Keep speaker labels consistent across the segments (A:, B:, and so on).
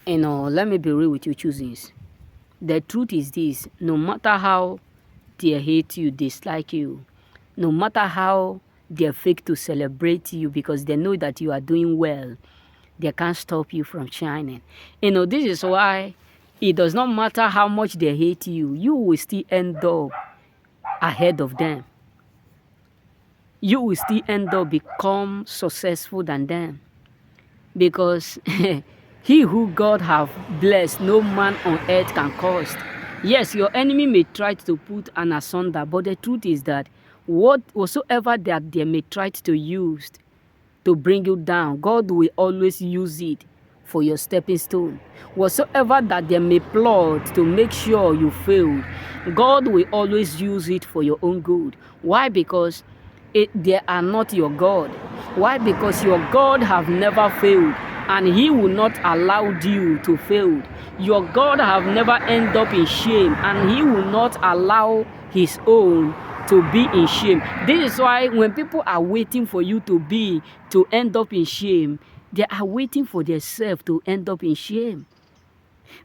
A: Let me be real with you, choosings. The truth is this: no matter how they hate you, dislike you, no matter how they fake to celebrate you because they know that you are doing well, they can't stop you from shining. This is why it does not matter how much they hate you, you will still end up ahead of them. You will still end up become successful than them. Because he who God have blessed, no man on earth can curse. Yes, your enemy may try to put an asunder, but the truth is that whatsoever that they may try to use to bring you down, God will always use it for your stepping stone. Whatsoever that they may plot to make sure you fail, God will always use it for your own good. Why? Because they are not your God. Why? Because your God have never failed, and he will not allow you to fail. Your God have never end up in shame, and he will not allow his own to be in shame. This is why when people are waiting for you to end up in shame, they are waiting for themselves to end up in shame.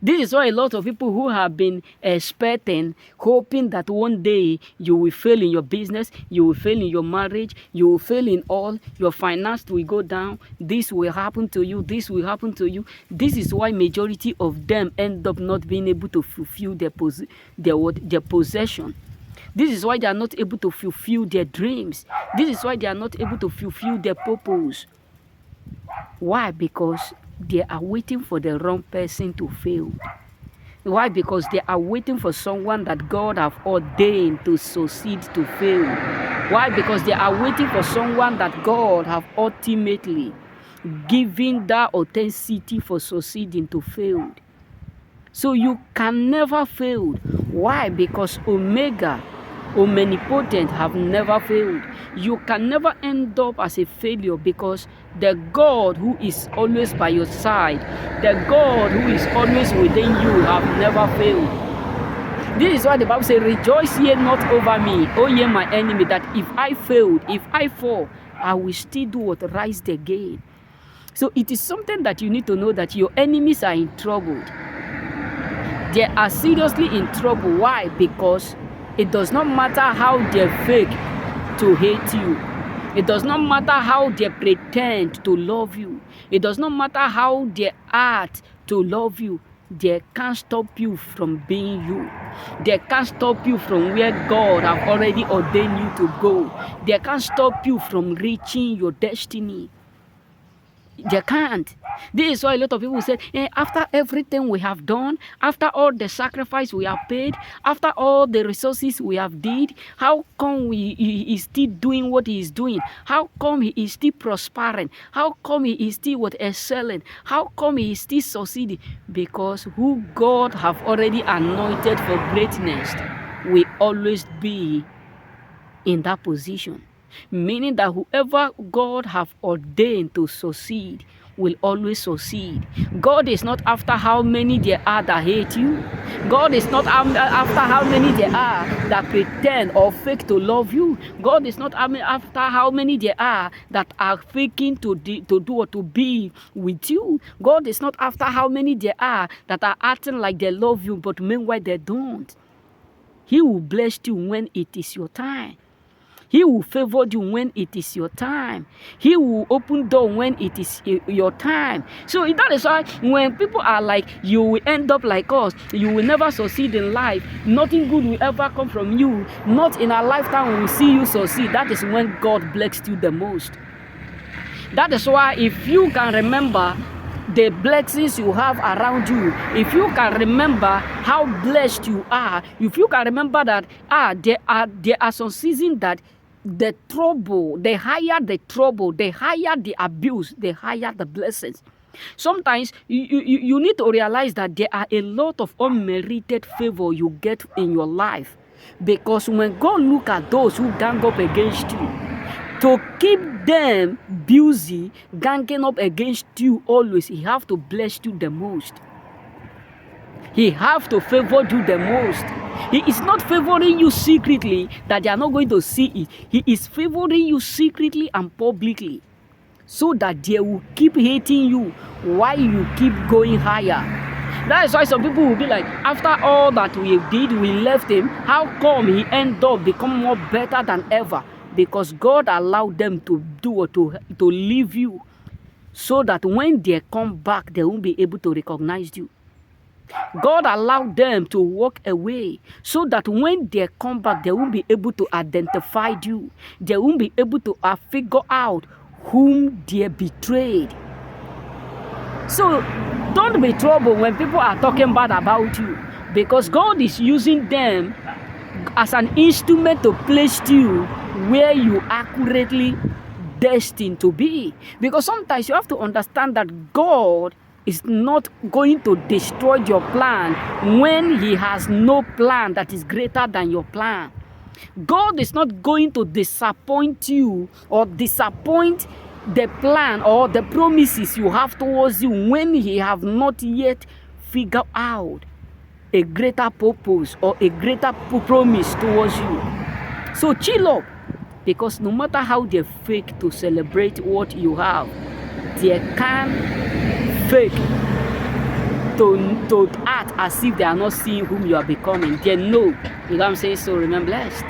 A: This is why a lot of people who have been expecting, hoping that one day you will fail in your business, you will fail in your marriage, you will fail in all, your finance will go down, this will happen to you, this will happen to you. This is why majority of them end up not being able to fulfill their possession. This is why they are not able to fulfill their dreams. This is why they are not able to fulfill their purpose. Why? Because they are waiting for the wrong person to fail. Why? Because they are waiting for someone that God have ordained to succeed to fail. Why? Because they are waiting for someone that God have ultimately given that authenticity for succeeding to fail. So you can never fail. Why? Because Omega, omnipotent, have never failed. You can never end up as a failure because the God who is always by your side, the God who is always within you, have never failed. This is why the Bible says, rejoice ye not over me, O ye my enemy, that if I failed, if I fall, I will still do what? Rise again. So it is something that you need to know, that your enemies are in trouble. They are seriously in trouble. Why? Because it does not matter how they fake to hate you. It does not matter how they pretend to love you. It does not matter how they act to love you. They can't stop you from being you. They can't stop you from where God have already ordained you to go. They can't stop you from reaching your destiny. They can't. This is why a lot of people say, after everything we have done, after all the sacrifice we have paid, after all the resources we have did, how come he is still doing what he is doing? How come he is still prospering? How come he is still excelling? How come he is still succeeding? Because who God have already anointed for greatness will always be in that position. Meaning that whoever God have ordained to succeed will always succeed. God is not after how many there are that hate you. God is not after how many there are that pretend or fake to love you. God is not after how many there are that are faking to do or to be with you. God is not after how many there are that are acting like they love you, but meanwhile they don't. He will bless you when it is your time. He will favor you when it is your time. He will open door when it is your time. So that is why when people are like, you will end up like us, you will never succeed in life, nothing good will ever come from you, not in our lifetime we will see you succeed, that is when God blessed you the most. That is why if you can remember the blessings you have around you, if you can remember how blessed you are, if you can remember that there are some seasons that the trouble, the higher the trouble, the higher the abuse, the higher the blessings. Sometimes you need to realize that there are a lot of unmerited favor you get in your life, because when God look at those who gang up against you, to keep them busy ganging up against you always, he have to bless you the most. He have to favor you the most. He is not favoring you secretly that they are not going to see it. He is favoring you secretly and publicly. so that they will keep hating you while you keep going higher. That is why some people will be like, after all that we did, we left him, how come he ended up become more better than ever? Because God allowed them to do or to leave you, so that when they come back, they won't be able to recognize you. God allowed them to walk away, so that when they come back, they won't be able to identify you. They won't be able to figure out whom they betrayed. So don't be troubled when people are talking bad about you, because God is using them as an instrument to place you where you accurately destined to be. Because sometimes you have to understand that God is not going to destroy your plan when he has no plan that is greater than your plan. God is not going to disappoint you or disappoint the plan or the promises you have towards you when he have not yet figured out a greater purpose or a greater promise towards you. So chill up, because no matter how they fake to celebrate what you have, they can fake to act as if they are not seeing whom you are becoming. They know. You know what I'm saying? So remain blessed.